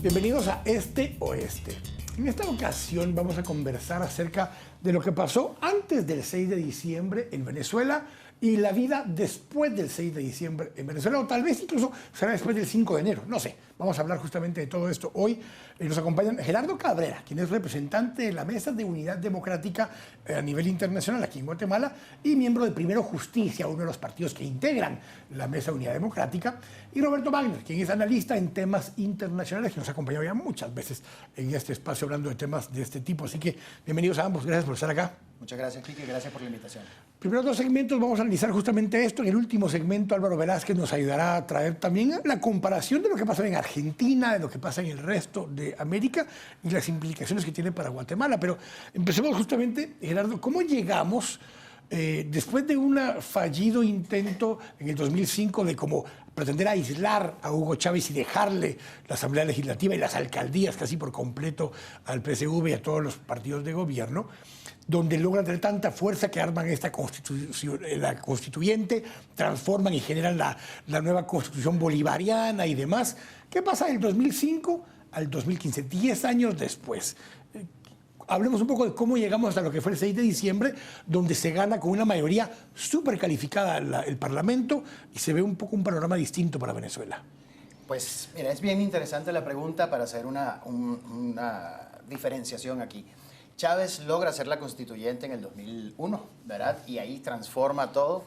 Bienvenidos a Este Oeste. En esta ocasión vamos a conversar acerca de lo que pasó antes del 6 de diciembre en Venezuela y la vida después del 6 de diciembre en Venezuela, o tal vez incluso será después del 5 de enero, no sé. Vamos a hablar justamente de todo esto. Hoy nos acompañan Gerardo Cabrera, quien es representante de la Mesa de Unidad Democrática a nivel internacional aquí en Guatemala y miembro de Primero Justicia, uno de los partidos que integran la Mesa de Unidad Democrática, y Roberto Wagner, quien es analista en temas internacionales, que nos ha acompañado ya muchas veces en este espacio hablando de temas de este tipo. Así que bienvenidos a ambos, gracias por estar acá. Muchas gracias, Kiki, gracias por la invitación. Primeros dos segmentos vamos a analizar justamente esto. En el último segmento Álvaro Velázquez nos ayudará a traer también la comparación de lo que pasa en Argentina, de lo que pasa en el resto de América y las implicaciones que tiene para Guatemala. Pero empecemos justamente, Gerardo, ¿cómo llegamos después de un fallido intento en el 2005 de como pretender aislar a Hugo Chávez y dejarle la Asamblea Legislativa y las alcaldías casi por completo al PSV y a todos los partidos de gobierno, donde logran tener tanta fuerza que arman esta constitución, la constituyente, transforman y generan la nueva constitución bolivariana y demás? ¿Qué pasa del 2005 al 2015, 10 años después? Hablemos un poco de cómo llegamos hasta lo que fue el 6 de diciembre, donde se gana con una mayoría súper calificada el Parlamento y se ve un poco un panorama distinto para Venezuela. Pues mira, es bien interesante la pregunta para hacer una diferenciación aquí. Chávez logra ser la constituyente en el 2001, ¿verdad? Y ahí transforma todo.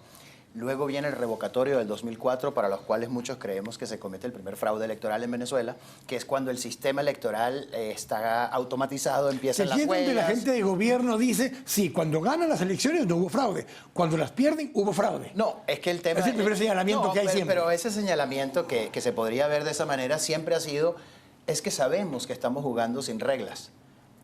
Luego viene el revocatorio del 2004, para los cuales muchos creemos que se comete el primer fraude electoral en Venezuela, que es cuando el sistema electoral está automatizado, empiezan las huelgas. La gente de gobierno dice, sí, cuando ganan las elecciones no hubo fraude, cuando las pierden hubo fraude. No, es que el tema... Es el primer señalamiento que hay siempre. Pero ese señalamiento que se podría ver de esa manera siempre ha sido, es que sabemos que estamos jugando sin reglas,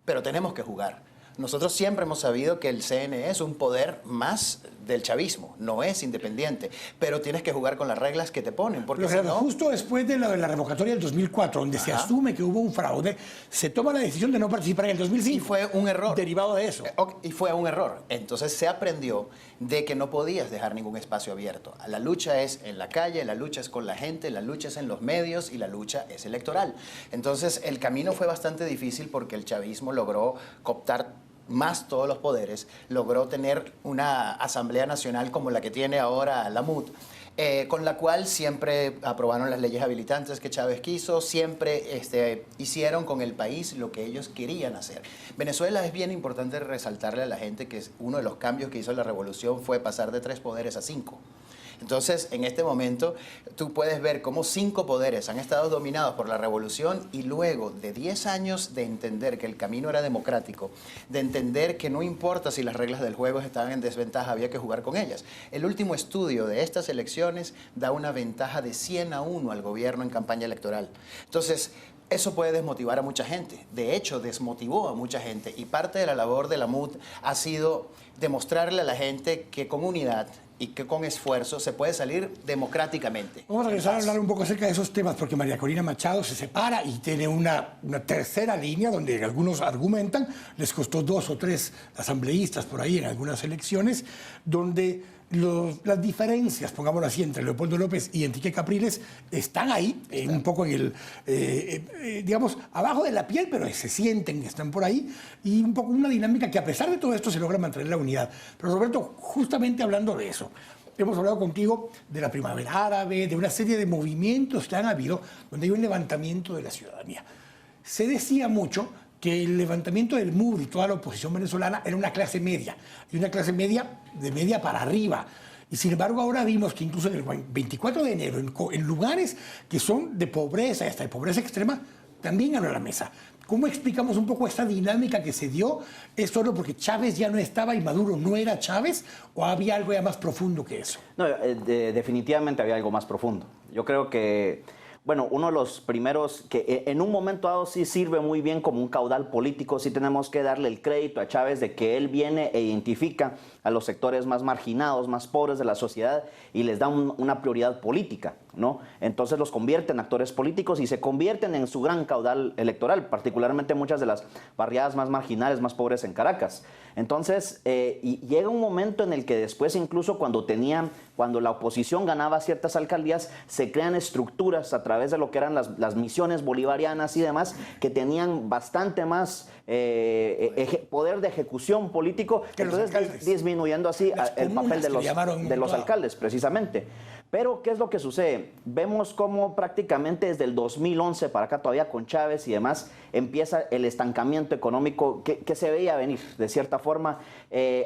pero tenemos que jugar. Nosotros siempre hemos sabido que el CNE es un poder más del chavismo, no es independiente, pero tienes que jugar con las reglas que te ponen. Porque pero, si no... justo después de la revocatoria del 2004, donde se asume que hubo un fraude, se toma la decisión de no participar en el 2005. Y fue un error. Derivado de eso. Y fue un error. Entonces se aprendió de que no podías dejar ningún espacio abierto. La lucha es en la calle, la lucha es con la gente, la lucha es en los medios y la lucha es electoral. Entonces el camino fue bastante difícil porque el chavismo logró cooptar más todos los poderes, logró tener una Asamblea Nacional como la que tiene ahora la MUD, con la cual siempre aprobaron las leyes habilitantes que Chávez quiso, siempre hicieron con el país lo que ellos querían hacer. Venezuela es bien importante resaltarle a la gente que uno de los cambios que hizo la revolución fue pasar de 3 poderes a 5. Entonces, en este momento, tú puedes ver cómo 5 poderes han estado dominados por la revolución y luego de 10 años de entender que el camino era democrático, de entender que no importa si las reglas del juego estaban en desventaja, había que jugar con ellas. El último estudio de estas elecciones da una ventaja de 100-1 al gobierno en campaña electoral. Entonces, eso puede desmotivar a mucha gente. De hecho, desmotivó a mucha gente. Y parte de la labor de la MUD ha sido demostrarle a la gente que con unidad y que con esfuerzo se puede salir democráticamente. Vamos a regresar a hablar un poco acerca de esos temas, porque María Corina Machado se separa y tiene una tercera línea donde algunos argumentan, les costó 2 o 3 asambleístas por ahí en algunas elecciones, donde las diferencias, pongámoslo así, entre Leopoldo López y Enrique Capriles están ahí, un poco en el, digamos, abajo de la piel, pero se sienten, están por ahí, y un poco una dinámica que a pesar de todo esto se logra mantener la unidad. Pero Roberto, justamente hablando de eso, hemos hablado contigo de la primavera árabe, de una serie de movimientos que han habido donde hay un levantamiento de la ciudadanía. Se decía mucho que el levantamiento del MUD y toda la oposición venezolana era una clase media, y una clase media de media para arriba. Y sin embargo ahora vimos que incluso el 24 de enero, en lugares que son de pobreza, hasta de pobreza extrema, también ganó la mesa. ¿Cómo explicamos un poco esta dinámica que se dio? ¿Es solo porque Chávez ya no estaba y Maduro no era Chávez? ¿O había algo ya más profundo que eso? No, definitivamente había algo más profundo. Yo creo que, bueno, uno de los primeros que en un momento dado sí sirve muy bien como un caudal político, sí tenemos que darle el crédito a Chávez de que él viene e identifica a los sectores más marginados, más pobres de la sociedad y les da una prioridad política. ¿no? Entonces los convierten en actores políticos y se convierten en su gran caudal electoral, particularmente muchas de las barriadas más marginales, más pobres en Caracas. Entonces, y llega un momento en el que después, incluso cuando la oposición ganaba ciertas alcaldías, se crean estructuras a través de lo que eran las misiones bolivarianas y demás, que tenían bastante más poder de ejecución político, que entonces disminuyendo así el papel de los alcaldes, precisamente. Pero, ¿qué es lo que sucede? Vemos cómo prácticamente desde el 2011 para acá, todavía con Chávez y demás, empieza el estancamiento económico que se veía venir, de cierta forma,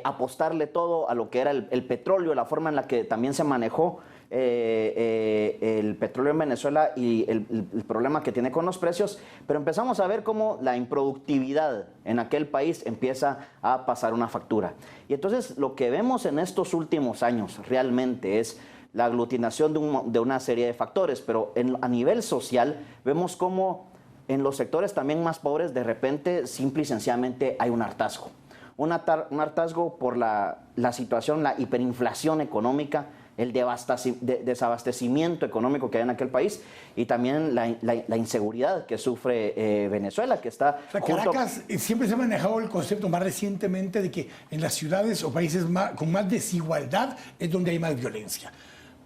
apostarle todo a lo que era el petróleo, la forma en la que también se manejó el petróleo en Venezuela y el problema que tiene con los precios, pero empezamos a ver cómo la improductividad en aquel país empieza a pasar una factura. Y entonces lo que vemos en estos últimos años realmente es la aglutinación de una serie de factores, pero a nivel social vemos cómo en los sectores también más pobres de repente simple y sencillamente hay un hartazgo. Un hartazgo por la situación, la hiperinflación económica, el desabastecimiento económico que hay en aquel país y también la inseguridad que sufre Venezuela, que está... O sea, Caracas siempre se ha manejado el concepto más recientemente de que en las ciudades o países con más desigualdad es donde hay más violencia.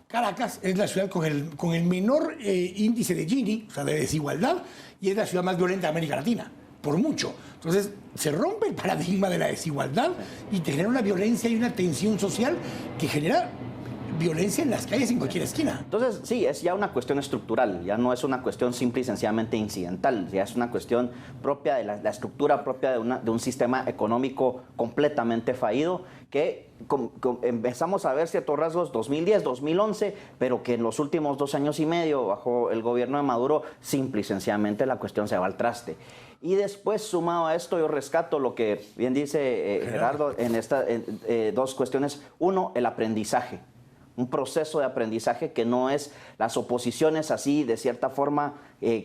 Caracas es la ciudad con el menor índice de Gini, o sea, de desigualdad, y es la ciudad más violenta de América Latina, por mucho. Entonces, se rompe el paradigma de la desigualdad y te genera una violencia y una tensión social que genera violencia en las calles, en cualquier esquina. Entonces, sí, es ya una cuestión estructural, ya no es una cuestión simple y sencillamente incidental, ya es una cuestión propia de la estructura propia de un sistema económico completamente fallido, que empezamos a ver ciertos rasgos 2010, 2011, pero que en los últimos 2 años y medio, bajo el gobierno de Maduro, simple y sencillamente la cuestión se va al traste. Y después, sumado a esto, yo rescato lo que bien dice Gerardo en estas 2 cuestiones. Uno, el aprendizaje. Un proceso de aprendizaje que no es las oposiciones así, de cierta forma,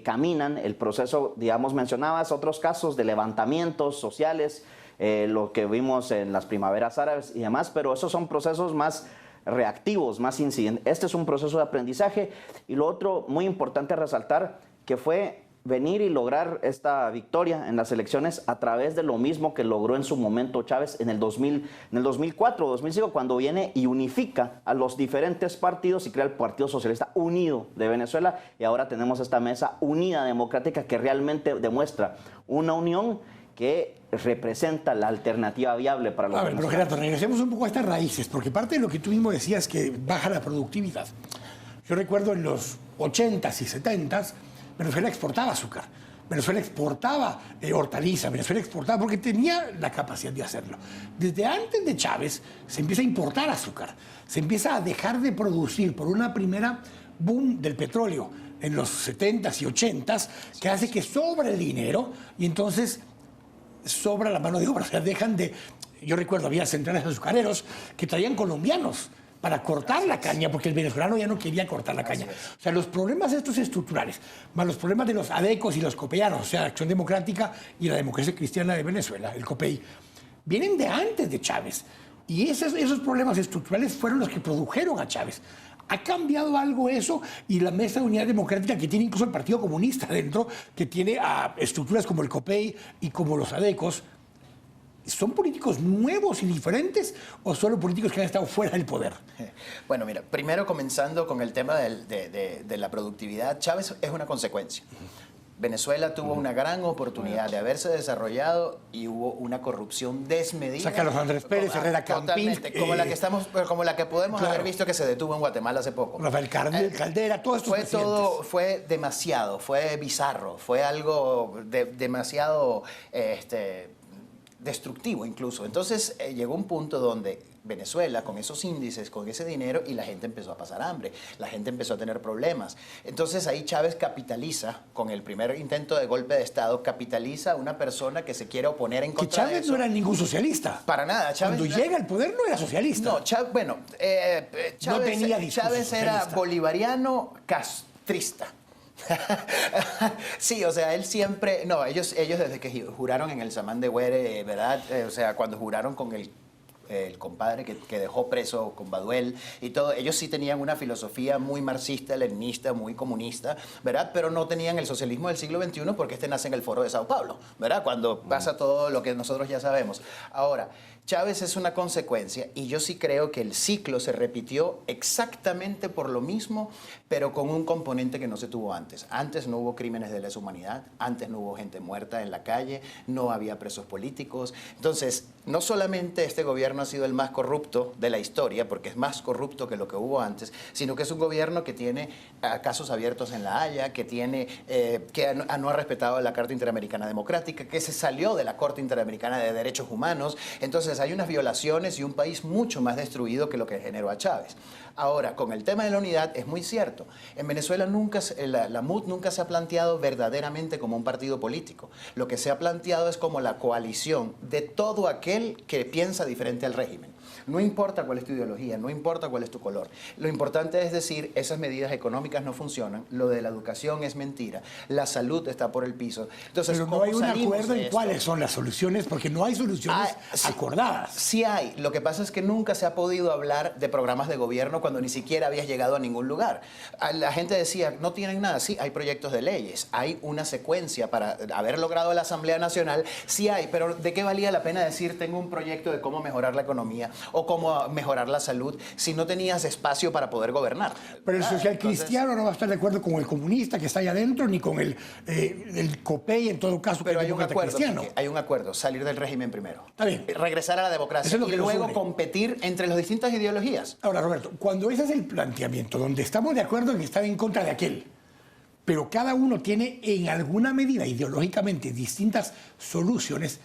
caminan. El proceso, digamos, mencionabas otros casos de levantamientos sociales, lo que vimos en las primaveras árabes y demás, pero esos son procesos más reactivos, más incidentes. Este es un proceso de aprendizaje. Y lo otro, muy importante resaltar, que fue venir y lograr esta victoria en las elecciones a través de lo mismo que logró en su momento Chávez en el 2004, 2005, cuando viene y unifica a los diferentes partidos y crea el Partido Socialista Unido de Venezuela, y ahora tenemos esta mesa unida democrática que realmente demuestra una unión que representa la alternativa viable para los venezolanos. Pero Gerardo, regresemos un poco a estas raíces, porque parte de lo que tú mismo decías que baja la productividad. Yo recuerdo en los 80s y 70s, Venezuela exportaba azúcar, Venezuela exportaba hortalizas, Venezuela exportaba porque tenía la capacidad de hacerlo. Desde antes de Chávez se empieza a importar azúcar, se empieza a dejar de producir por una primera boom del petróleo en los 70s y 80s que hace que sobra el dinero y entonces sobra la mano de obra. O sea, dejan de... Yo recuerdo, había centrales azucareros que traían colombianos para cortar la caña, porque el venezolano ya no quería cortar la caña. O sea, los problemas estos estructurales, más los problemas de los ADECOS y los copeanos, o sea, Acción Democrática y la Democracia Cristiana de Venezuela, el COPEI, vienen de antes de Chávez. Y esos problemas estructurales fueron los que produjeron a Chávez. ¿Ha cambiado algo eso? Y la Mesa de Unidad Democrática, que tiene incluso el Partido Comunista dentro, que tiene estructuras como el COPEI y como los ADECOS, ¿son políticos nuevos y diferentes o solo políticos que han estado fuera del poder? Bueno, mira, primero comenzando con el tema de la productividad, Chávez es una consecuencia. Venezuela tuvo una gran oportunidad de haberse desarrollado y hubo una corrupción desmedida. O sea, Carlos Andrés Pérez, Herrera Campín. Totalmente, como la que podemos haber visto que se detuvo en Guatemala hace poco. Rafael Caldera, todo esto. Fue demasiado, fue bizarro, fue algo demasiado destructivo incluso. Entonces llegó un punto donde Venezuela, con esos índices, con ese dinero, y la gente empezó a pasar hambre, la gente empezó a tener problemas. Entonces ahí Chávez capitaliza, con el primer intento de golpe de Estado, capitaliza a una persona que se quiere oponer en contra de eso. Que Chávez no era ningún socialista. Para nada. Chávez Cuando llega al poder no era socialista. No, Chávez no tenía Chávez era bolivariano castrista. Sí, o sea, él siempre... No, ellos desde que juraron en el Samán de Güere, ¿verdad? O sea, cuando juraron con el el compadre que dejó preso con Baduel y todo, ellos sí tenían una filosofía muy marxista, leninista, muy comunista, ¿verdad? Pero no tenían el socialismo del siglo XXI porque este nace en el Foro de Sao Paulo, ¿verdad? Cuando pasa todo lo que nosotros ya sabemos. Ahora, Chávez es una consecuencia y yo sí creo que el ciclo se repitió exactamente por lo mismo, pero con un componente que no se tuvo antes. Antes no hubo crímenes de lesa humanidad, antes no hubo gente muerta en la calle, no había presos políticos. Entonces, no solamente este gobierno ha sido el más corrupto de la historia, porque es más corrupto que lo que hubo antes, sino que es un gobierno que tiene casos abiertos en La Haya, que no ha respetado la Carta Interamericana Democrática, que se salió de la Corte Interamericana de Derechos Humanos. Entonces, hay unas violaciones y un país mucho más destruido que lo que generó a Chávez. Ahora, con el tema de la unidad, es muy cierto. En Venezuela la MUD nunca se ha planteado verdaderamente como un partido político. Lo que se ha planteado es como la coalición de todo aquel que piensa diferente al régimen. No importa cuál es tu ideología, no importa cuál es tu color. Lo importante es decir, esas medidas económicas no funcionan, lo de la educación es mentira, la salud está por el piso. Entonces, pero no hay un acuerdo en cuáles son las soluciones, porque no hay soluciones acordadas. Sí hay. Lo que pasa es que nunca se ha podido hablar de programas de gobierno cuando ni siquiera habías llegado a ningún lugar. La gente decía, no tienen nada. Sí, hay proyectos de leyes, hay una secuencia para haber logrado la Asamblea Nacional. Sí hay, pero ¿de qué valía la pena decir, tengo un proyecto de cómo mejorar la economía o cómo mejorar la salud si no tenías espacio para poder gobernar? Pero el social cristiano no va a estar de acuerdo con el comunista que está ahí adentro, ni con el COPEI, en todo caso, pero que hay un acuerdo, cristiano. hay un acuerdo, salir del régimen primero. Está bien. Regresar a la democracia y luego competir entre las distintas ideologías. Ahora, Roberto, cuando ese es el planteamiento, donde estamos de acuerdo en estar en contra de aquel, pero cada uno tiene en alguna medida ideológicamente distintas soluciones,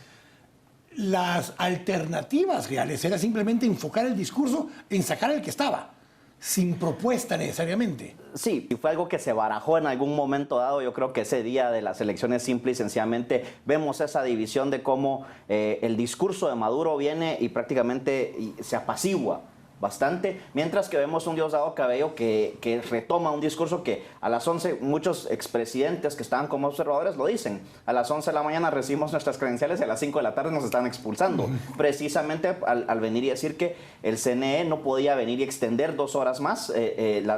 las alternativas reales era simplemente enfocar el discurso en sacar al que estaba, sin propuesta necesariamente. Sí, y fue algo que se barajó en algún momento dado. Yo creo que ese día de las elecciones simple y sencillamente vemos esa división de cómo el discurso de Maduro viene y prácticamente se apacigua bastante, mientras que vemos un Diosdado Cabello que retoma un discurso que a las 11, muchos expresidentes que estaban como observadores lo dicen, a las 11 de la mañana recibimos nuestras credenciales y a las 5 de la tarde nos están expulsando, precisamente al venir y decir que el CNE no podía venir y extender 2 horas más,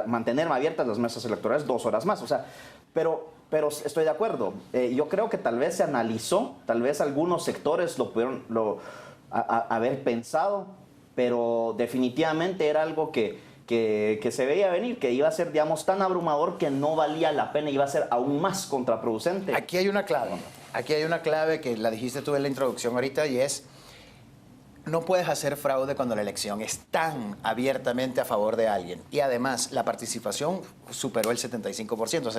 mantener abiertas las mesas electorales 2 horas más, o sea, pero estoy de acuerdo. Yo creo que tal vez se analizó, tal vez algunos sectores lo pudieron haber pensado, pero definitivamente era algo que se veía venir, que iba a ser, digamos, tan abrumador que no valía la pena, iba a ser aún más contraproducente. Aquí hay una clave que la dijiste tú en la introducción ahorita y es, no puedes hacer fraude cuando la elección es tan abiertamente a favor de alguien. Y además, la participación superó el 75%,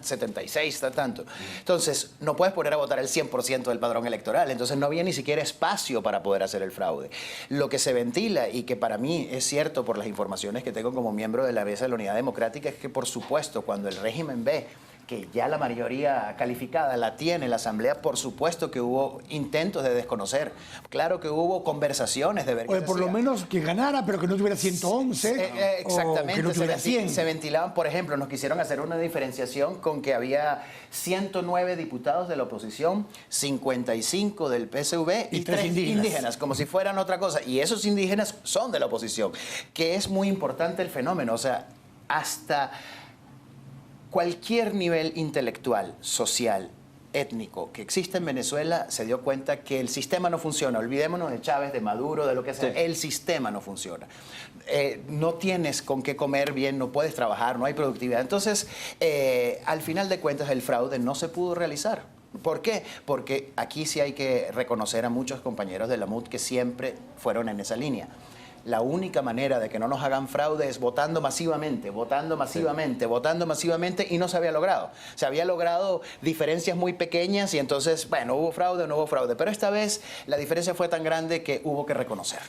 76, tanto. Entonces, no puedes poner a votar el 100% del padrón electoral. Entonces, no había ni siquiera espacio para poder hacer el fraude. Lo que se ventila, y que para mí es cierto por las informaciones que tengo como miembro de la Mesa de la Unidad Democrática, es que, por supuesto, cuando el régimen ve que ya la mayoría calificada la tiene la Asamblea, por supuesto que hubo intentos de desconocer. Claro que hubo conversaciones de ver o de por lo menos que ganara, pero que no tuviera 111. Exactamente. O que no tuviera 100. Se ventilaban, por ejemplo, nos quisieron hacer una diferenciación con que había 109 diputados de la oposición, 55 del PSV y 3 indígenas, como si fueran otra cosa. Y esos indígenas son de la oposición, que es muy importante el fenómeno. O sea, hasta cualquier nivel intelectual, social, étnico que existe en Venezuela se dio cuenta que el sistema no funciona. Olvidémonos de Chávez, de Maduro, de lo que sea. Sí. El sistema no funciona. No tienes con qué comer bien, no puedes trabajar, no hay productividad. Entonces, al final de cuentas, el fraude no se pudo realizar. ¿Por qué? Porque aquí sí hay que reconocer a muchos compañeros de la MUD que siempre fueron en esa línea. La única manera de que no nos hagan fraude es votando masivamente, y no se había logrado. Se había logrado diferencias muy pequeñas y entonces, bueno, hubo fraude o no hubo fraude. Pero esta vez la diferencia fue tan grande que hubo que reconocer.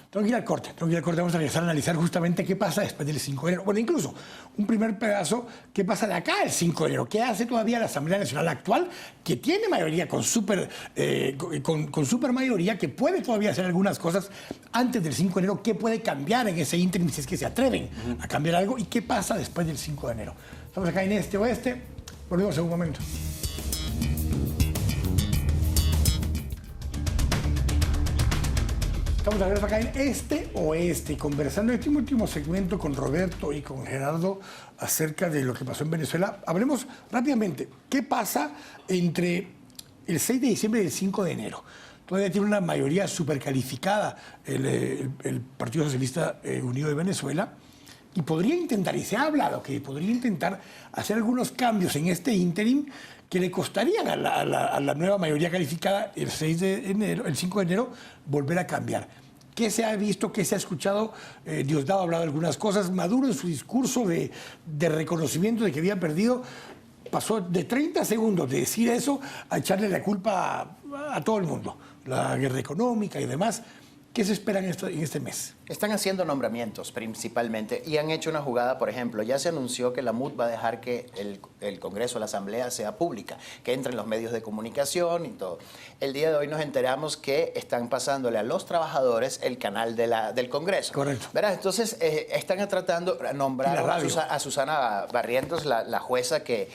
Tengo que ir al corte. Vamos a regresar a analizar justamente qué pasa después del 5 de enero. Bueno, incluso un primer pedazo, qué pasa de acá al 5 de enero. ¿Qué hace todavía la Asamblea Nacional actual, que tiene mayoría con super mayoría, que puede todavía hacer algunas cosas antes del 5 de enero? ¿Qué puede cambiar en ese ínterim si es que se atreven a cambiar algo? ¿Y qué pasa después del 5 de enero? Estamos acá en Este Oeste. Volvemos en un momento. Estamos a ver acá en Este Oeste, conversando en este último segmento con Roberto y con Gerardo acerca de lo que pasó en Venezuela. Hablemos rápidamente. ¿Qué pasa entre el 6 de diciembre y el 5 de enero? Todavía tiene una mayoría supercalificada el Partido Socialista Unido de Venezuela y podría intentar, y se ha hablado que podría intentar hacer algunos cambios en este ínterim que le costarían a la nueva mayoría calificada el 6 de enero, el 5 de enero, volver a cambiar. ¿Qué se ha visto, qué se ha escuchado? Diosdado ha hablado de algunas cosas. Maduro en su discurso de reconocimiento de que había perdido, pasó de 30 segundos de decir eso a echarle la culpa a todo el mundo, la guerra económica y demás. ¿Qué se espera en este mes? Están haciendo nombramientos principalmente y han hecho una jugada, por ejemplo, ya se anunció que la MUD va a dejar que el Congreso, la Asamblea sea pública, que entren los medios de comunicación y todo. El día de hoy nos enteramos que están pasándole a los trabajadores el canal del Congreso. Correcto. ¿Verdad? Entonces están tratando de nombrar a Susana Barrientos, la jueza que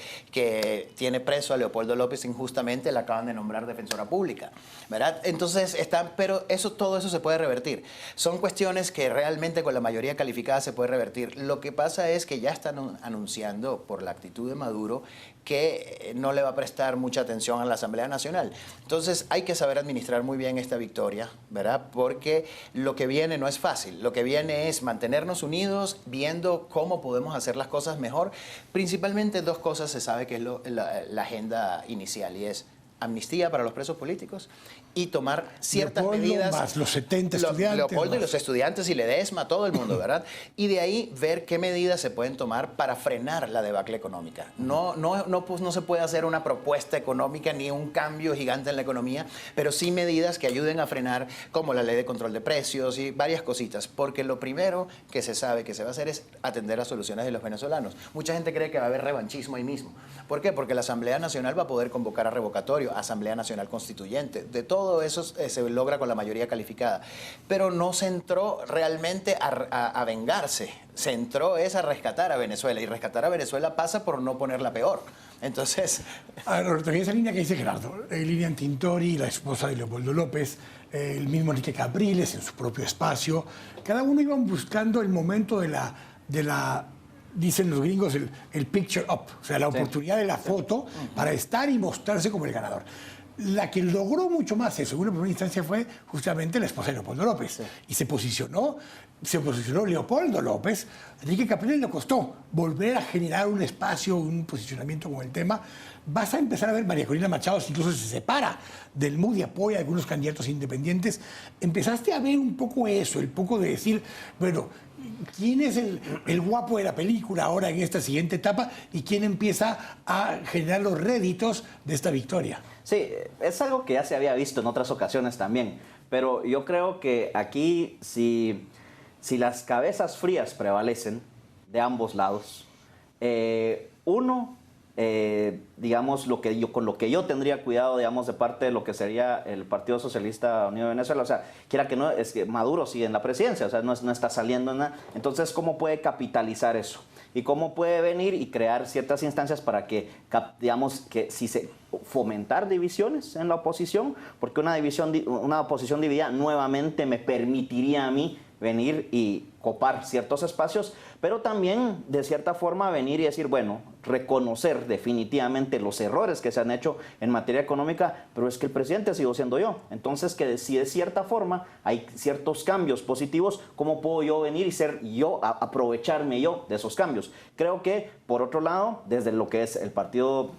tiene preso a Leopoldo López injustamente, la acaban de nombrar defensora pública. ¿Verdad? Entonces pero todo eso se puede revertir. Son cuestiones que realmente con la mayoría calificada se puede revertir. Lo que pasa es que ya están anunciando por la actitud de Maduro que no le va a prestar mucha atención a la Asamblea Nacional. Entonces hay que saber administrar muy bien esta victoria, ¿verdad? Porque lo que viene no es fácil. Lo que viene es mantenernos unidos, viendo cómo podemos hacer las cosas mejor. Principalmente dos cosas se sabe que es la agenda inicial y es amnistía para los presos políticos y tomar ciertas medidas. Más los 70 estudiantes. Leopoldo y los estudiantes y Ledesma, todo el mundo, ¿verdad? Y de ahí ver qué medidas se pueden tomar para frenar la debacle económica. No se puede hacer una propuesta económica ni un cambio gigante en la economía, pero sí medidas que ayuden a frenar, como la ley de control de precios y varias cositas. Porque lo primero que se sabe que se va a hacer es atender las soluciones de los venezolanos. Mucha gente cree que va a haber revanchismo ahí mismo. ¿Por qué? Porque la Asamblea Nacional va a poder convocar a revocatorio, Asamblea Nacional Constituyente. De todo eso se logra con la mayoría calificada. Pero no se entró realmente a vengarse. Se entró es a rescatar a Venezuela. Y rescatar a Venezuela pasa por no ponerla peor. Entonces... Roberto, esa línea que dice Gerardo, Lilian Tintori, la esposa de Leopoldo López, el mismo Enrique Capriles en su propio espacio, cada uno iban buscando el momento de la dicen los gringos, el picture up, o sea, la oportunidad de la foto para estar y mostrarse como el ganador. La que logró mucho más eso en una primera instancia fue justamente la esposa de Leopoldo López. Sí. Y se posicionó Leopoldo López. Enrique Capriles le costó volver a generar un espacio, un posicionamiento con el tema. Vas a empezar a ver María Corina Machado, incluso se separa del MUD y apoya a algunos candidatos independientes. Empezaste a ver un poco eso, el poco de decir, bueno, ¿quién es el guapo de la película ahora en esta siguiente etapa y quién empieza a generar los réditos de esta victoria? Sí, es algo que ya se había visto en otras ocasiones también, pero yo creo que aquí si las cabezas frías prevalecen de ambos lados, digamos, con lo que yo tendría cuidado, digamos, de parte de lo que sería el Partido Socialista Unido de Venezuela, o sea, quiera que no, es que Maduro sigue en la presidencia, o sea, no está saliendo nada. Entonces, ¿cómo puede capitalizar eso? Y cómo puede venir y crear ciertas instancias para que, digamos, que si se fomentar divisiones en la oposición, porque una oposición dividida nuevamente me permitiría a mí venir y copar ciertos espacios, pero también de cierta forma venir y decir, bueno, reconocer definitivamente los errores que se han hecho en materia económica, pero es que el presidente sigo siendo yo. Entonces, que si de cierta forma hay ciertos cambios positivos, ¿cómo puedo yo venir y ser yo, aprovecharme yo de esos cambios? Creo que, por otro lado, desde lo que es el Partido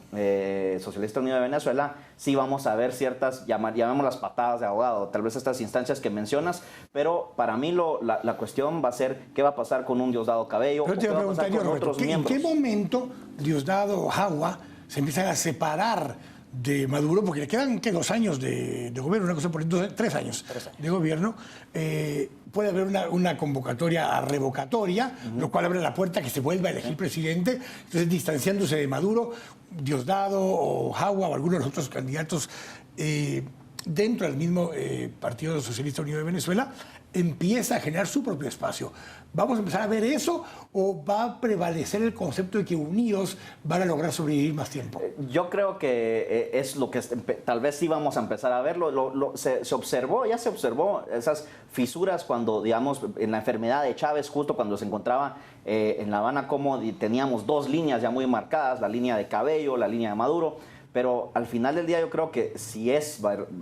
Socialista Unido de Venezuela, sí vamos a ver ciertas, llamémoslas patadas de ahogado, tal vez estas instancias que mencionas, pero para mí la cuestión va a ser qué va a pasar con un Diosdado Cabello, pero te qué va a pasar con otros miembros. ¿En qué momento Diosdado o Jagua se empiezan a separar de Maduro? Porque le quedan 2 años de gobierno, una cosa por 3 años de gobierno. Puede haber una convocatoria revocatoria, lo cual abre la puerta a que se vuelva a elegir presidente. Entonces, distanciándose de Maduro, Diosdado o Jagua o algunos de los otros candidatos dentro del mismo Partido Socialista Unido de Venezuela, empieza a generar su propio espacio. ¿Vamos a empezar a ver eso o va a prevalecer el concepto de que unidos van a lograr sobrevivir más tiempo? Yo creo que es lo que tal vez sí vamos a empezar a verlo. Se observó, ya se observó esas fisuras cuando, digamos, en la enfermedad de Chávez, justo cuando se encontraba en La Habana, como teníamos dos líneas ya muy marcadas, la línea de Cabello, la línea de Maduro, pero al final del día yo creo que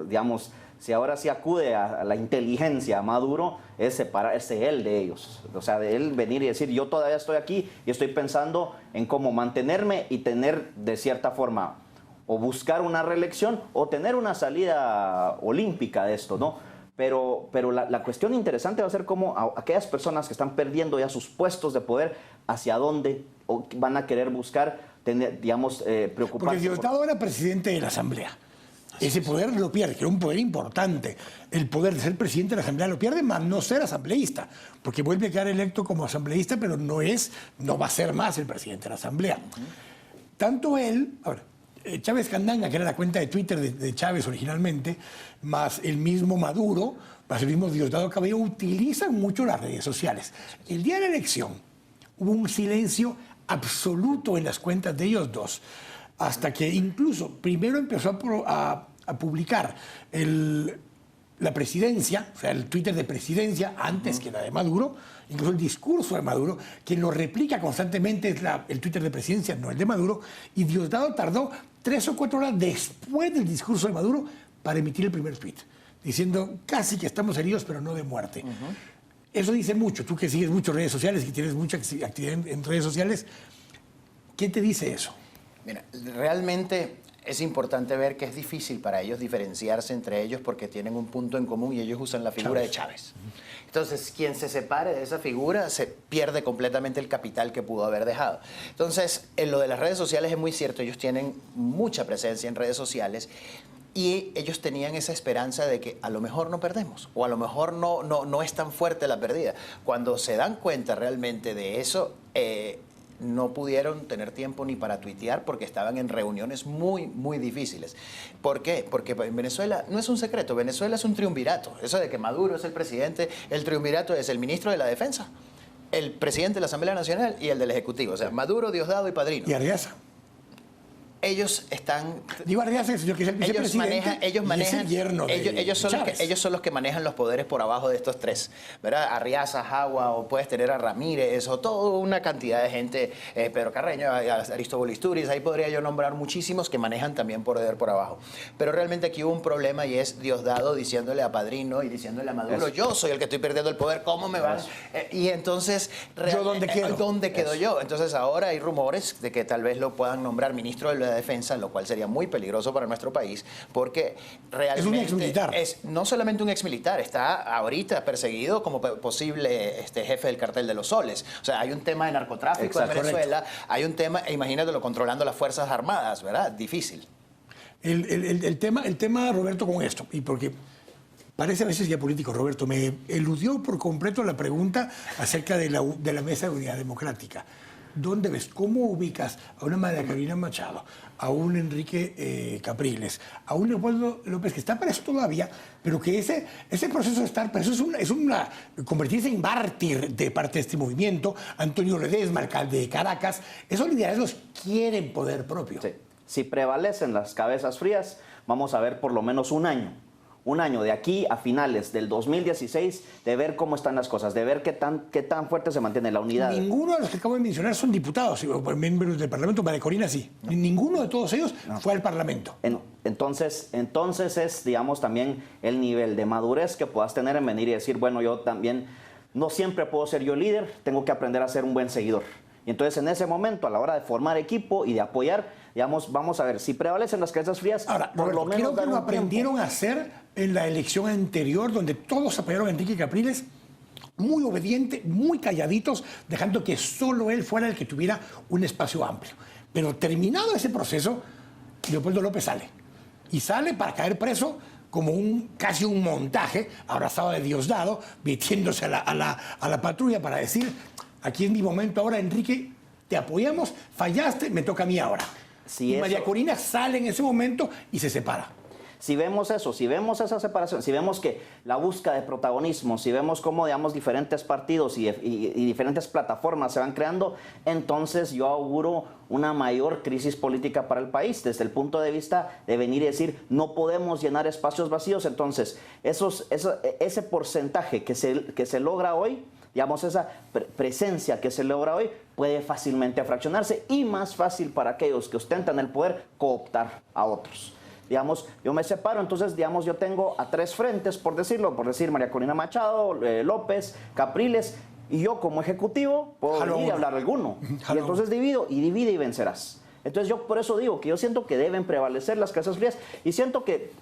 digamos, si ahora sí acude a la inteligencia a Maduro, es separarse él de ellos. O sea, de él venir y decir, yo todavía estoy aquí y estoy pensando en cómo mantenerme y tener de cierta forma, o buscar una reelección o tener una salida olímpica de esto, ¿no? Pero la cuestión interesante va a ser cómo aquellas personas que están perdiendo ya sus puestos de poder, hacia dónde van a querer buscar, digamos, preocuparse. Porque Diosdado era presidente de la Asamblea. Ese poder lo pierde, que era un poder importante. El poder de ser presidente de la Asamblea lo pierde, más no ser asambleísta, porque vuelve a quedar electo como asambleísta, pero no va a ser más el presidente de la Asamblea. Tanto él, ahora, Chávez Candanga, que era la cuenta de Twitter de Chávez originalmente, más el mismo Maduro, más el mismo Diosdado Cabello, utilizan mucho las redes sociales. El día de la elección hubo un silencio absoluto en las cuentas de ellos dos, hasta que incluso primero empezó a publicar la presidencia, o sea, el Twitter de presidencia, antes que la de Maduro, incluso el discurso de Maduro, quien lo replica constantemente es el Twitter de presidencia, no el de Maduro, y Diosdado tardó 3 o 4 horas después del discurso de Maduro para emitir el primer tweet, diciendo casi que estamos heridos, pero no de muerte. Eso dice mucho, tú que sigues mucho redes sociales, que tienes mucha actividad en redes sociales, ¿qué te dice eso? Mira, realmente es importante ver que es difícil para ellos diferenciarse entre ellos porque tienen un punto en común y ellos usan la figura de Chávez. Entonces, quien se separe de esa figura se pierde completamente el capital que pudo haber dejado. Entonces, en lo de las redes sociales es muy cierto, ellos tienen mucha presencia en redes sociales y ellos tenían esa esperanza de que a lo mejor no perdemos o a lo mejor no es tan fuerte la pérdida. Cuando se dan cuenta realmente de eso, no pudieron tener tiempo ni para tuitear porque estaban en reuniones muy, muy difíciles. ¿Por qué? Porque en Venezuela no es un secreto, Venezuela es un triunvirato. Eso de que Maduro es el presidente, el triunvirato es el ministro de la Defensa, el presidente de la Asamblea Nacional y el del Ejecutivo. O sea, Maduro, Diosdado y Padrino. ¿Y Arreaza? Ellos están... Digo, Arreaza es el señor que es el vicepresidente. Ellos manejan, el yerno de ellos son los que manejan los poderes por abajo de estos tres, ¿verdad? Arriaza, Jagua, o puedes tener a Ramírez, o toda una cantidad de gente, Pedro Carreño, Aristóbulo Isturiz, ahí podría yo nombrar muchísimos que manejan también poder por abajo. Pero realmente aquí hubo un problema y es Diosdado diciéndole a Padrino y diciéndole a Maduro, yo soy el que estoy perdiendo el poder, ¿cómo me van? Y entonces... ¿Yo dónde quedo? ¿Dónde quedo yo? Entonces ahora hay rumores de que tal vez lo puedan nombrar ministro de la Defensa, lo cual sería muy peligroso para nuestro país, porque realmente... Es un exmilitar. Es no solamente un exmilitar, está ahorita perseguido como posible jefe del cartel de los soles. O sea, hay un tema de narcotráfico en Venezuela, hay un tema, imagínatelo, controlando las Fuerzas Armadas, ¿verdad? Difícil. El tema, Roberto, con esto, y porque parece a veces ya político, Roberto, me eludió por completo la pregunta acerca de la Mesa de Unidad Democrática. ¿Dónde ves? ¿Cómo ubicas a una María Corina Machado, a un Enrique Capriles, a un Leopoldo López, que está preso todavía, pero que ese proceso de estar preso es convertirse en mártir de parte de este movimiento? Antonio Ledesma, alcalde de Caracas, esos liderazgos quieren poder propio. Sí. Si prevalecen las cabezas frías, vamos a ver por lo menos un año de aquí a finales del 2016, de ver cómo están las cosas, de ver qué tan fuerte se mantiene la unidad. Ninguno de los que acabo de mencionar son diputados, o miembros del Parlamento. María Corina sí. No. Ninguno de todos ellos fue al Parlamento. Entonces es, digamos, también el nivel de madurez que puedas tener en venir y decir, bueno, yo también no siempre puedo ser yo líder, tengo que aprender a ser un buen seguidor. Y entonces en ese momento, a la hora de formar equipo y de apoyar, digamos, vamos a ver, si prevalecen las cabezas frías, ahora, por lo menos creo que lo aprendieron a hacer en la elección anterior, donde todos apoyaron a Enrique Capriles, muy obediente, muy calladitos, dejando que solo él fuera el que tuviera un espacio amplio. Pero terminado ese proceso, Leopoldo López sale. Y sale para caer preso como casi un montaje, abrazado de Diosdado, metiéndose a la patrulla para decir, aquí es mi momento ahora, Enrique, te apoyamos, fallaste, me toca a mí ahora. Y María Corina sale en ese momento y se separa. si vemos eso, si vemos esa separación, si vemos que la búsqueda de protagonismo, si vemos cómo, digamos, diferentes partidos y diferentes plataformas se van creando, entonces yo auguro una mayor crisis política para el país, desde el punto de vista de venir y decir, no podemos llenar espacios vacíos. Entonces, ese porcentaje que se logra hoy, digamos, esa presencia que se logra hoy, puede fácilmente fraccionarse y más fácil para aquellos que ostentan el poder cooptar a otros. Digamos, yo me separo, entonces, digamos, yo tengo a 3 frentes, por decir María Corina Machado, López, Capriles, y yo como ejecutivo puedo venir y hablar alguno. Y entonces divido, y divide y vencerás. Entonces yo por eso digo que yo siento que deben prevalecer las casas frías y siento que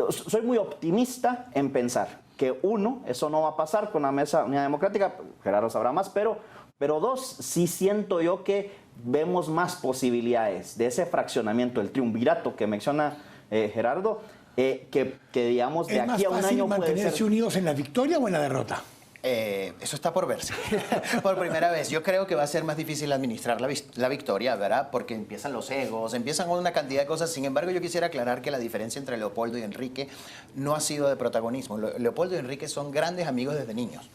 soy muy optimista en pensar que uno, eso no va a pasar con la Mesa Unidad Democrática, Gerardo sabrá más, pero 2, sí siento yo que vemos más posibilidades de ese fraccionamiento, el triunvirato que menciona Gerardo, que digamos de aquí a un año puede ser. ¿Es más fácil mantenerse unidos en la victoria o en la derrota? Eso está por verse. Por primera vez. Yo creo que va a ser más difícil administrar la victoria, ¿verdad? Porque empiezan los egos, empiezan una cantidad de cosas. Sin embargo, yo quisiera aclarar que la diferencia entre Leopoldo y Enrique no ha sido de protagonismo. Leopoldo y Enrique son grandes amigos desde niños.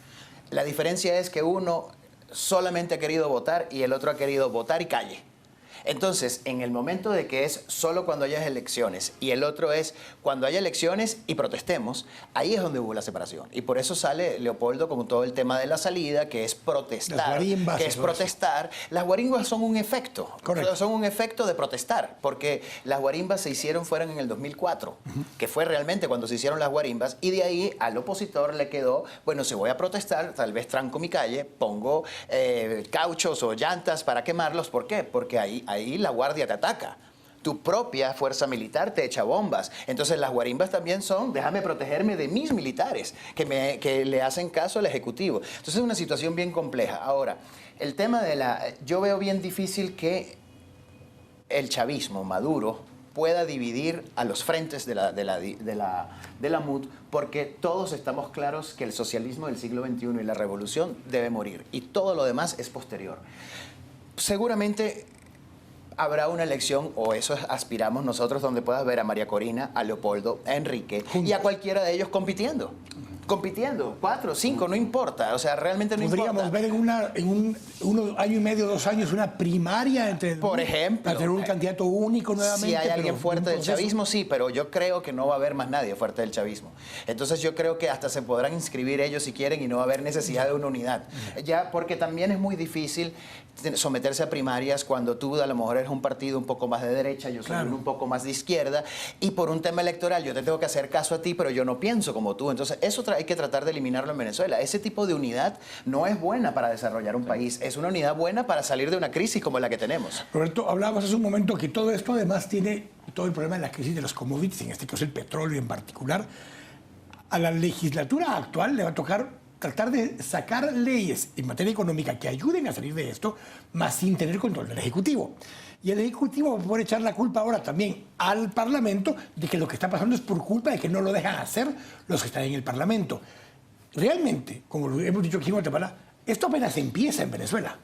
La diferencia es que uno solamente ha querido votar y el otro ha querido votar y calle. Entonces, en el momento de que es solo cuando haya elecciones y el otro es cuando haya elecciones y protestemos, ahí es donde hubo la separación. Y por eso sale Leopoldo con todo el tema de la salida, que es protestar. Las guarimbas, que es protestar. Las guarimbas son un efecto. Correcto. Son un efecto de protestar, porque las guarimbas fueron en el 2004, que fue realmente cuando se hicieron las guarimbas, y de ahí al opositor le quedó, bueno, si voy a protestar, tal vez tranco mi calle, pongo cauchos o llantas para quemarlos. ¿Por qué? Porque ahí la guardia te ataca. Tu propia fuerza militar te echa bombas. Entonces las guarimbas también son, déjame protegerme de mis militares, que le hacen caso al Ejecutivo. Entonces es una situación bien compleja. Ahora, el tema yo veo bien difícil que el chavismo, Maduro, pueda dividir a los frentes de la MUD, porque todos estamos claros que el socialismo del siglo XXI y la revolución debe morir, y todo lo demás es posterior. Seguramente habrá una elección, o eso aspiramos nosotros, donde puedas ver a María Corina, a Leopoldo, a Enrique y a cualquiera de ellos compitiendo. 4, 5, no importa. O sea, realmente no importa. Podríamos ver en un año y medio, 2 años, una primaria entre... Por ejemplo. Para tener un candidato único nuevamente. Si hay alguien fuerte del proceso. chavismo, sí, pero yo creo que no va a haber más nadie fuerte del chavismo. Entonces yo creo que hasta se podrán inscribir ellos si quieren y no va a haber necesidad de una unidad. Ya, porque también es muy difícil someterse a primarias cuando tú a lo mejor eres un partido un poco más de derecha, yo soy un poco más de izquierda, y por un tema electoral yo te tengo que hacer caso a ti, pero yo no pienso como tú. Entonces eso hay que tratar de eliminarlo en Venezuela. Ese tipo de unidad no es buena para desarrollar un país, es una unidad buena para salir de una crisis como la que tenemos. Roberto, hablábamos hace un momento que todo esto además tiene todo el problema de la crisis de los commodities, en este caso el petróleo en particular. A la legislatura actual le va a tocar tratar de sacar leyes en materia económica que ayuden a salir de esto, más sin tener control del Ejecutivo. Y el Ejecutivo va a poder echar la culpa ahora también al Parlamento de que lo que está pasando es por culpa de que no lo dejan hacer los que están en el Parlamento. Realmente, como lo hemos dicho aquí en Guatemala, esto apenas empieza en Venezuela.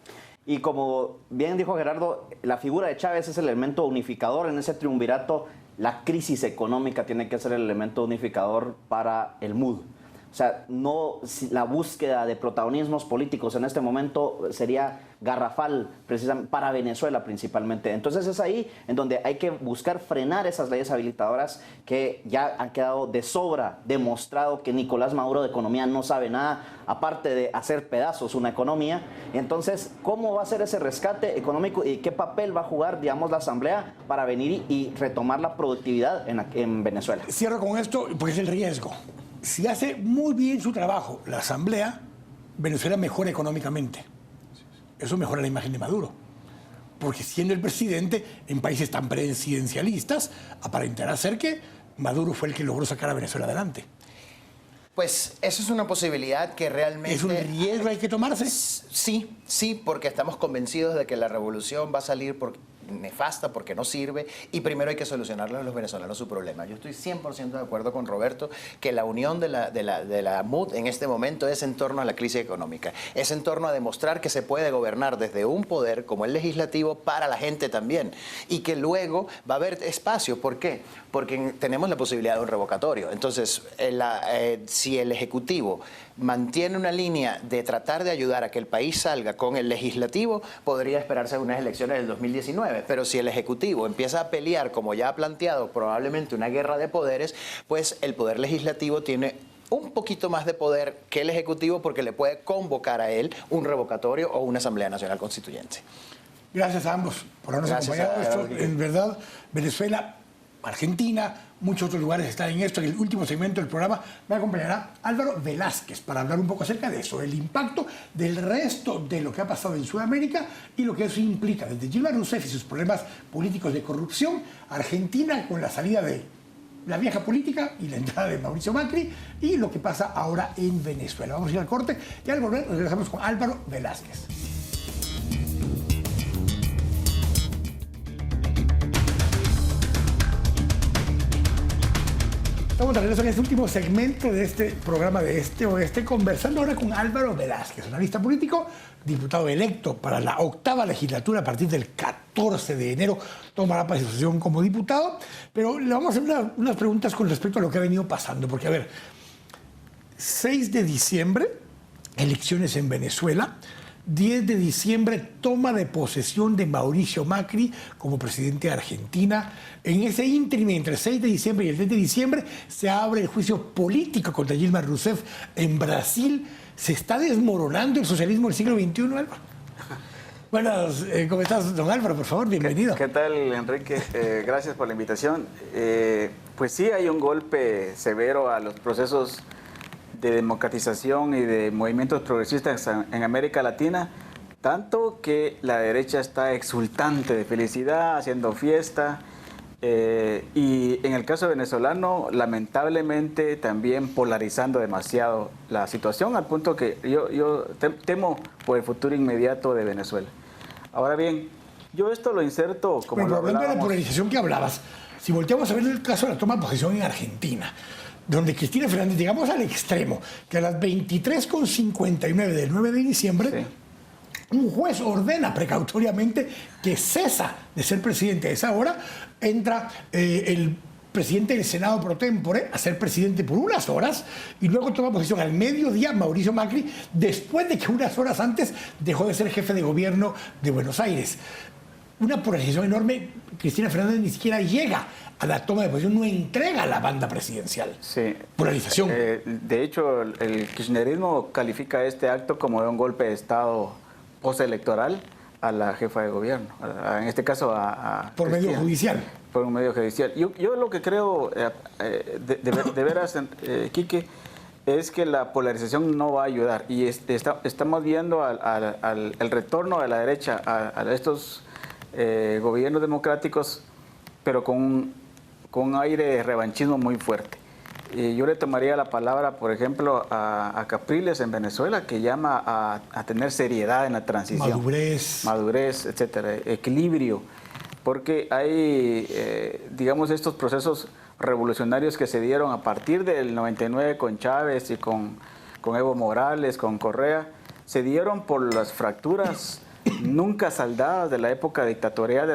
Y como bien dijo Gerardo, la figura de Chávez es el elemento unificador en ese triunvirato. La crisis económica tiene que ser el elemento unificador para el MUD. O sea, la búsqueda de protagonismos políticos en este momento sería garrafal precisamente para Venezuela principalmente. Entonces es ahí en donde hay que buscar frenar esas leyes habilitadoras que ya han quedado de sobra demostrado que Nicolás Maduro de economía no sabe nada, aparte de hacer pedazos una economía. Entonces, ¿cómo va a ser ese rescate económico y qué papel va a jugar, digamos, la Asamblea para venir y retomar la productividad en Venezuela? Cierro con esto porque es el riesgo. Si hace muy bien su trabajo la Asamblea, Venezuela mejora económicamente. Eso mejora la imagen de Maduro. Porque siendo el presidente en países tan presidencialistas, aparentará ser que Maduro fue el que logró sacar a Venezuela adelante. Pues eso es una posibilidad que realmente... ¿Es un riesgo que hay que tomarse? Sí, porque estamos convencidos de que la revolución va a salir nefasta, porque no sirve, y primero hay que solucionarle a los venezolanos su problema. Yo estoy 100% de acuerdo con Roberto que la unión de la MUD en este momento es en torno a la crisis económica, es en torno a demostrar que se puede gobernar desde un poder como el legislativo para la gente también, y que luego va a haber espacio. ¿Por qué? Porque tenemos la posibilidad de un revocatorio. Entonces, si el Ejecutivo mantiene una línea de tratar de ayudar a que el país salga con el legislativo, podría esperarse unas elecciones del 2019. Pero si el Ejecutivo empieza a pelear, como ya ha planteado, probablemente una guerra de poderes, pues el poder legislativo tiene un poquito más de poder que el Ejecutivo, porque le puede convocar a él un revocatorio o una Asamblea Nacional Constituyente. Gracias a ambos por habernos acompañado. En verdad, Venezuela, Argentina, muchos otros lugares están en esto. En el último segmento del programa me acompañará Álvaro Velázquez para hablar un poco acerca de eso, el impacto del resto de lo que ha pasado en Sudamérica y lo que eso implica, desde Dilma Rousseff y sus problemas políticos de corrupción, Argentina con la salida de la vieja política y la entrada de Mauricio Macri, y lo que pasa ahora en Venezuela. Vamos a ir al corte y al volver regresamos con Álvaro Velázquez. Estamos de regreso en este último segmento de este programa de Este Oeste, conversando ahora con Álvaro Velázquez, analista político, diputado electo para la 8ª legislatura a partir del 14 de enero, tomará posesión como diputado, pero le vamos a hacer unas preguntas con respecto a lo que ha venido pasando, porque a ver, 6 de diciembre, elecciones en Venezuela. 10 de diciembre, toma de posesión de Mauricio Macri como presidente de Argentina. En ese ínterim, entre el 6 de diciembre y el 10 de diciembre, se abre el juicio político contra Dilma Rousseff en Brasil. ¿Se está desmoronando el socialismo del siglo XXI, Álvaro? Buenas, ¿cómo estás, don Álvaro? Por favor, bienvenido. ¿Qué tal, Enrique? Gracias por la invitación. Pues sí, hay un golpe severo a los procesos de democratización y de movimientos progresistas en América Latina, tanto que la derecha está exultante de felicidad, haciendo fiesta, y en el caso venezolano, lamentablemente también polarizando demasiado la situación, al punto que yo temo por el futuro inmediato de Venezuela. Ahora bien, yo esto lo inserto como... Bueno, hablando de la polarización que hablabas, si volteamos a ver el caso de la toma de posesión en Argentina, donde Cristina Fernández, llegamos al extremo, que a las 23:59 del 9 de diciembre, sí, un juez ordena precautoriamente que cesa de ser presidente. A esa hora entra el presidente del Senado pro tempore a ser presidente por unas horas y luego toma posesión al mediodía Mauricio Macri, después de que unas horas antes dejó de ser jefe de gobierno de Buenos Aires. Una polarización enorme. Cristina Fernández ni siquiera llega a la toma de posesión, no entrega a la banda presidencial. Sí. Polarización. De hecho, el kirchnerismo califica este acto como de un golpe de Estado postelectoral a la jefa de gobierno, en este caso por Cristina, medio judicial. Por un medio judicial. Yo lo que creo, de veras, Quique, es que la polarización no va a ayudar, y estamos viendo el retorno de la derecha a estos gobiernos democráticos, pero con un aire de revanchismo muy fuerte. Yo le tomaría la palabra, por ejemplo, a Capriles en Venezuela, que llama a tener seriedad en la transición. Madurez, etcétera, equilibrio, porque hay, digamos, estos procesos revolucionarios que se dieron a partir del 99 con Chávez y con Evo Morales, con Correa, se dieron por las fracturas nunca saldadas de la época dictatorial,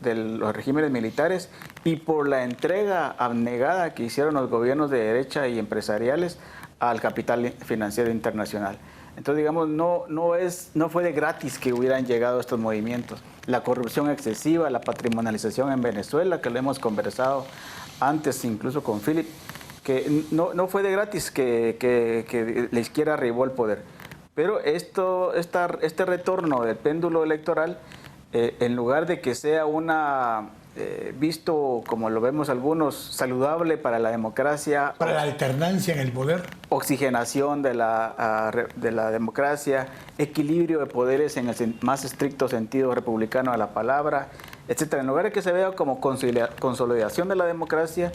de los regímenes militares, y por la entrega abnegada que hicieron los gobiernos de derecha y empresariales al capital financiero internacional. Entonces, digamos, no fue de gratis que hubieran llegado estos movimientos. La corrupción excesiva, la patrimonialización en Venezuela, que lo hemos conversado antes incluso con Philip, que no fue de gratis que la izquierda arribó al poder. Pero este retorno del péndulo electoral, en lugar de que sea visto, como lo vemos algunos, saludable para la democracia, para la alternancia en el poder, oxigenación de la democracia, equilibrio de poderes en el más estricto sentido republicano de la palabra, etcétera. En lugar de que se vea como consolidación de la democracia,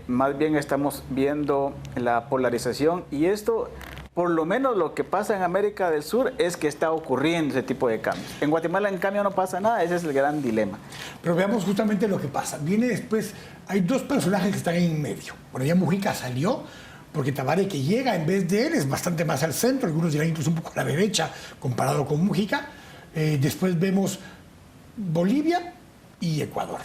más bien estamos viendo la polarización, y esto por lo menos lo que pasa en América del Sur es que está ocurriendo ese tipo de cambios. En Guatemala, en cambio, no pasa nada. Ese es el gran dilema. Pero veamos justamente lo que pasa. Viene después, hay dos personajes que están en medio. Bueno, ya Mujica salió, porque Tabaré, que llega en vez de él, es bastante más al centro, algunos dirán incluso un poco a la derecha comparado con Mujica. Después vemos Bolivia y Ecuador.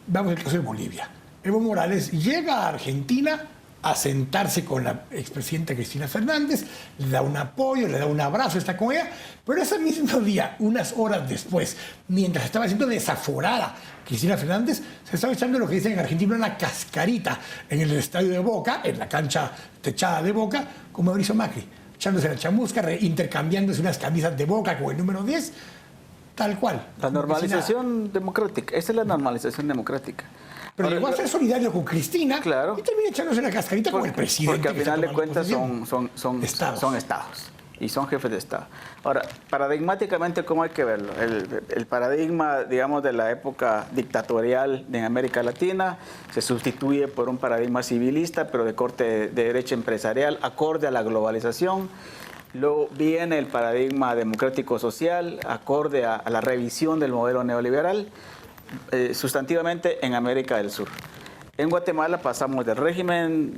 Vamos al caso de Bolivia. Evo Morales llega a Argentina a sentarse con la expresidenta Cristina Fernández, le da un apoyo, le da un abrazo, está con ella, pero ese mismo día, unas horas después, mientras estaba siendo desaforada Cristina Fernández, se estaba echando lo que dicen en Argentina una cascarita en el estadio de Boca, en la cancha techada de Boca, con Mauricio Macri, echándose la chamusca, intercambiándose unas camisas de Boca con el número 10, tal cual. La normalización democrática, esa es la normalización democrática. Pero Ahora, llegó a ser solidario con Cristina, claro, y termina echándose la cascarita con el presidente. Porque al final de cuentas son estados y son jefes de Estado. Ahora, paradigmáticamente, ¿cómo hay que verlo? El paradigma, digamos, de la época dictatorial en América Latina se sustituye por un paradigma civilista, pero de corte de derecha empresarial, acorde a la globalización. Luego viene el paradigma democrático-social, acorde a la revisión del modelo neoliberal, sustantivamente en América del Sur. En Guatemala pasamos del régimen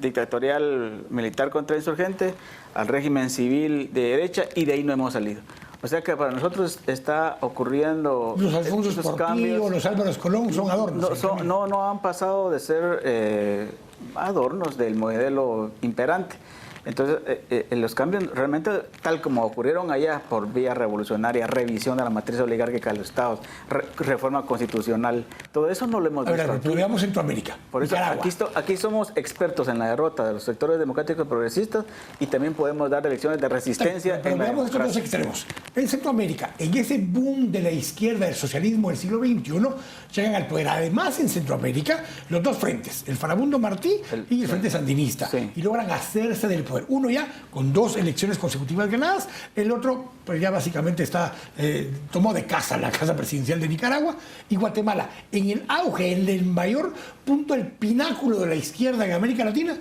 dictatorial militar contra insurgente al régimen civil de derecha y de ahí no hemos salido. O sea que para nosotros está ocurriendo los Alfonso Portillo, los Álvaros Colón son adornos. No han pasado de ser adornos del modelo imperante. Entonces, los cambios realmente, tal como ocurrieron allá por vía revolucionaria, revisión de la matriz oligárquica de los estados, reforma constitucional, todo eso no lo hemos visto aquí. Pero veamos Centroamérica. Por eso aquí somos expertos en la derrota de los sectores democráticos progresistas y también podemos dar lecciones de resistencia. Pero veamos estos dos extremos. En Centroamérica, en ese boom de la izquierda del socialismo del siglo XXI, llegan al poder, además en Centroamérica, los dos frentes, el Farabundo Martí y el Frente Sandinista, y logran hacerse del poder. Uno ya con 2 elecciones consecutivas ganadas, el otro pues ya básicamente tomó de casa la casa presidencial de Nicaragua, y Guatemala en el auge, en el mayor punto, el pináculo de la izquierda en América Latina,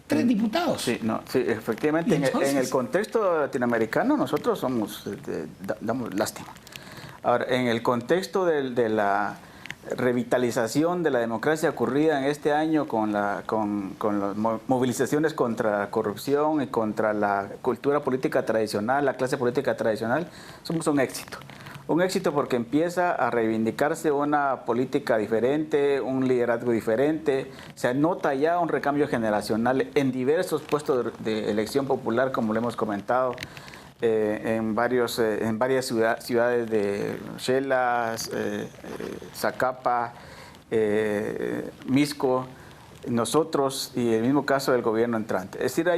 3 diputados. Sí, efectivamente, en el contexto latinoamericano nosotros damos lástima. Ahora, en el contexto de la revitalización de la democracia ocurrida en este año con las movilizaciones contra la corrupción y contra la cultura política tradicional, la clase política tradicional, somos un éxito. Un éxito porque empieza a reivindicarse una política diferente, un liderazgo diferente. Se nota ya un recambio generacional en diversos puestos de elección popular, como lo hemos comentado. En varias ciudades de Chelas, Zacapa, Misco, nosotros y el mismo caso del gobierno entrante. Es decir,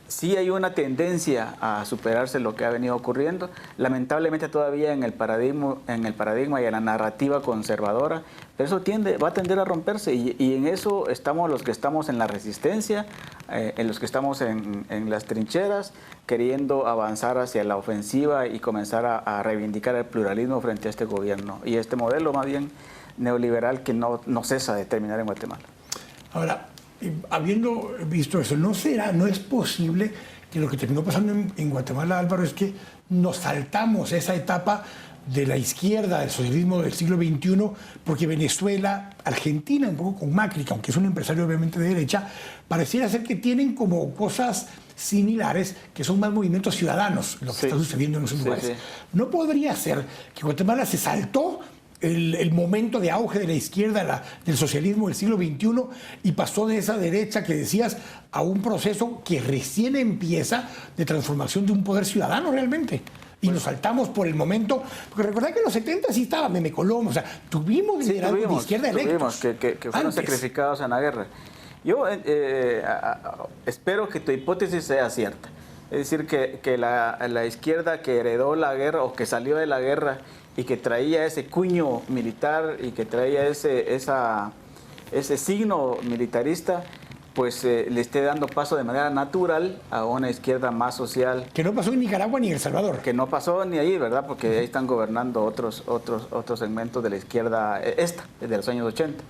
sí hay una tendencia a superarse lo que ha venido ocurriendo, lamentablemente todavía en el paradigma y en la narrativa conservadora, pero eso va a tender a romperse y en eso estamos los que estamos en la resistencia, en los que estamos en las trincheras, queriendo avanzar hacia la ofensiva y comenzar a reivindicar el pluralismo frente a este gobierno y este modelo más bien neoliberal que no cesa de terminar en Guatemala. Ahora, habiendo visto eso, no es posible que lo que terminó pasando en Guatemala, Álvaro, es que nos saltamos esa etapa de la izquierda, del socialismo del siglo XXI, porque Venezuela, Argentina, un poco con Macri, que aunque es un empresario obviamente de derecha, pareciera ser que tienen como cosas similares, que son más movimientos ciudadanos, lo que está sucediendo en esos lugares. Sí. No podría ser que Guatemala se saltó el momento de auge de la izquierda, del socialismo del siglo XXI, y pasó de esa derecha que decías a un proceso que recién empieza de transformación de un poder ciudadano realmente. Y nos saltamos por el momento, porque recordad que en los 70 sí estaba Meme Colón, o sea, tuvimos liderazgos de izquierda electos. Que fueron sacrificados en la guerra. Yo espero que tu hipótesis sea cierta. Es decir, que la izquierda que heredó la guerra o que salió de la guerra y que traía ese cuño militar y que traía ese signo militarista, pues le esté dando paso de manera natural a una izquierda más social. Que no pasó en Nicaragua ni en El Salvador. Que no pasó ni ahí, ¿verdad? Porque ahí están gobernando otros segmentos de la izquierda de los años 80.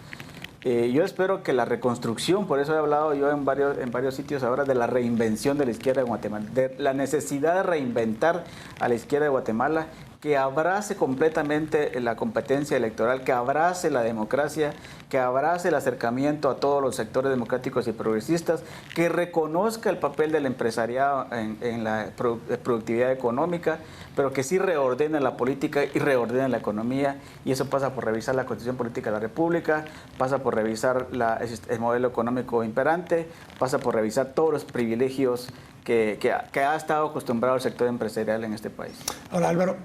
Yo espero que la reconstrucción, por eso he hablado yo en varios sitios ahora de la reinvención de la izquierda de Guatemala, de la necesidad de reinventar a la izquierda de Guatemala, que abrace completamente la competencia electoral, que abrace la democracia, que abrace el acercamiento a todos los sectores democráticos y progresistas, que reconozca el papel del empresariado en la productividad económica, pero que sí reordene la política y reordene la economía, y eso pasa por revisar la Constitución Política de la República, pasa por revisar el modelo económico imperante, pasa por revisar todos los privilegios que ha estado acostumbrado el sector empresarial en este país. Ahora, Álvaro,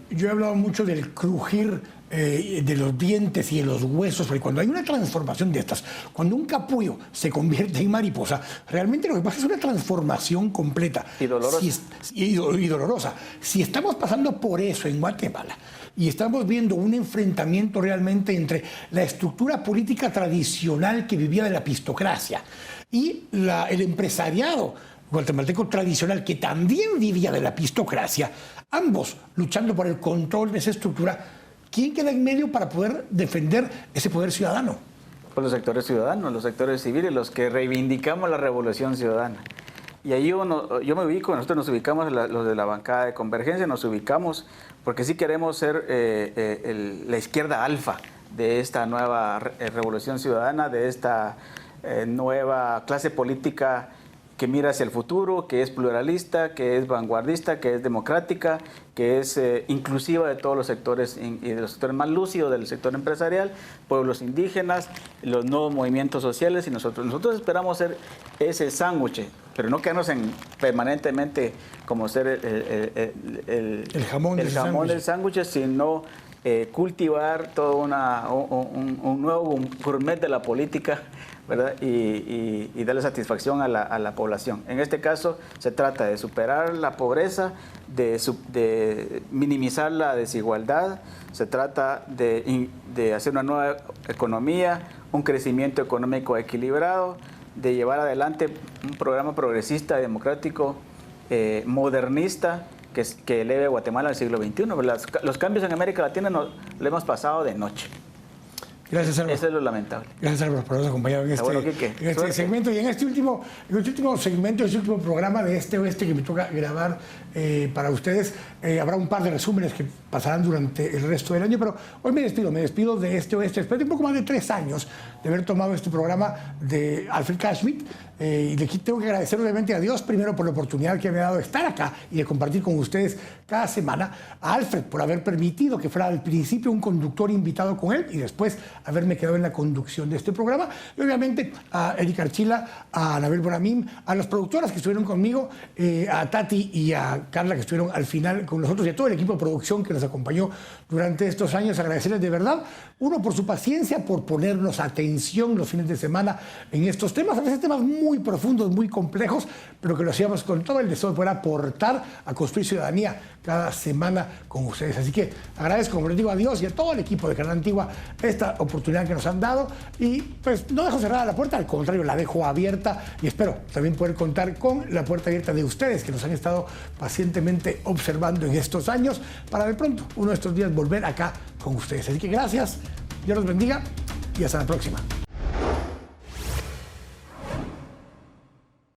yo he hablado mucho del crujir de los dientes y de los huesos, porque cuando hay una transformación de estas, cuando un capullo se convierte en mariposa, realmente lo que pasa es una transformación completa. Y dolorosa. Y dolorosa. Si estamos pasando por eso en Guatemala y estamos viendo un enfrentamiento realmente entre la estructura política tradicional que vivía de la pistocracia y el empresariado guatemalteco tradicional que también vivía de la pistocracia, ambos luchando por el control de esa estructura, ¿quién queda en medio para poder defender ese poder ciudadano? Pues los sectores ciudadanos, los sectores civiles, los que reivindicamos la revolución ciudadana. Y ahí yo me ubico, nosotros nos ubicamos, los de la bancada de Convergencia, nos ubicamos porque sí queremos ser la izquierda alfa de esta nueva revolución ciudadana, de esta nueva clase política que mira hacia el futuro, que es pluralista, que es vanguardista, que es democrática, que es inclusiva de todos los sectores y de los sectores más lúcidos del sector empresarial, pueblos indígenas, los nuevos movimientos sociales, y nosotros esperamos ser ese sándwich, pero no quedarnos permanentemente como ser el jamón del sándwich, sino cultivar todo un nuevo gourmet de la política, ¿verdad? Y darle satisfacción a la población. En este caso se trata de superar la pobreza, de minimizar la desigualdad, se trata de hacer una nueva economía, un crecimiento económico equilibrado, de llevar adelante un programa progresista, democrático, modernista, que eleve a Guatemala al siglo XXI. Los cambios en América Latina lo hemos pasado de noche. Gracias, Álvaro. Eso es lo lamentable. Gracias, Álvaro, por habernos acompañado en este segmento. Y en este último segmento, este último programa de Este Oeste que me toca grabar para ustedes, habrá un par de resúmenes que pasarán durante el resto del año, pero hoy me despido de Este Oeste, después de un poco más de 3 años de haber tomado este programa de Alfred Kashmit. Y le tengo que agradecer obviamente a Dios primero por la oportunidad que me ha dado de estar acá y de compartir con ustedes cada semana, a Alfred por haber permitido que fuera al principio un conductor invitado con él y después haberme quedado en la conducción de este programa, y obviamente a Eric Archila, a Anabel Bonamín, a las productoras que estuvieron conmigo, a Tati y a Carla que estuvieron al final con nosotros, y a todo el equipo de producción que nos acompañó durante estos años. Agradecerles de verdad, uno, por su paciencia, por ponernos atención los fines de semana en estos temas, a veces temas muy profundos, muy complejos, pero que lo hacíamos con todo el deseo de poder aportar a construir ciudadanía cada semana con ustedes. Así que agradezco, como les digo, a Dios y a todo el equipo de Canal Antigua esta oportunidad que nos han dado, y pues no dejo cerrada la puerta, al contrario, la dejo abierta, y espero también poder contar con la puerta abierta de ustedes que nos han estado pacientemente observando en estos años, para de pronto uno de estos días volver acá con ustedes. Así que gracias, Dios los bendiga y hasta la próxima.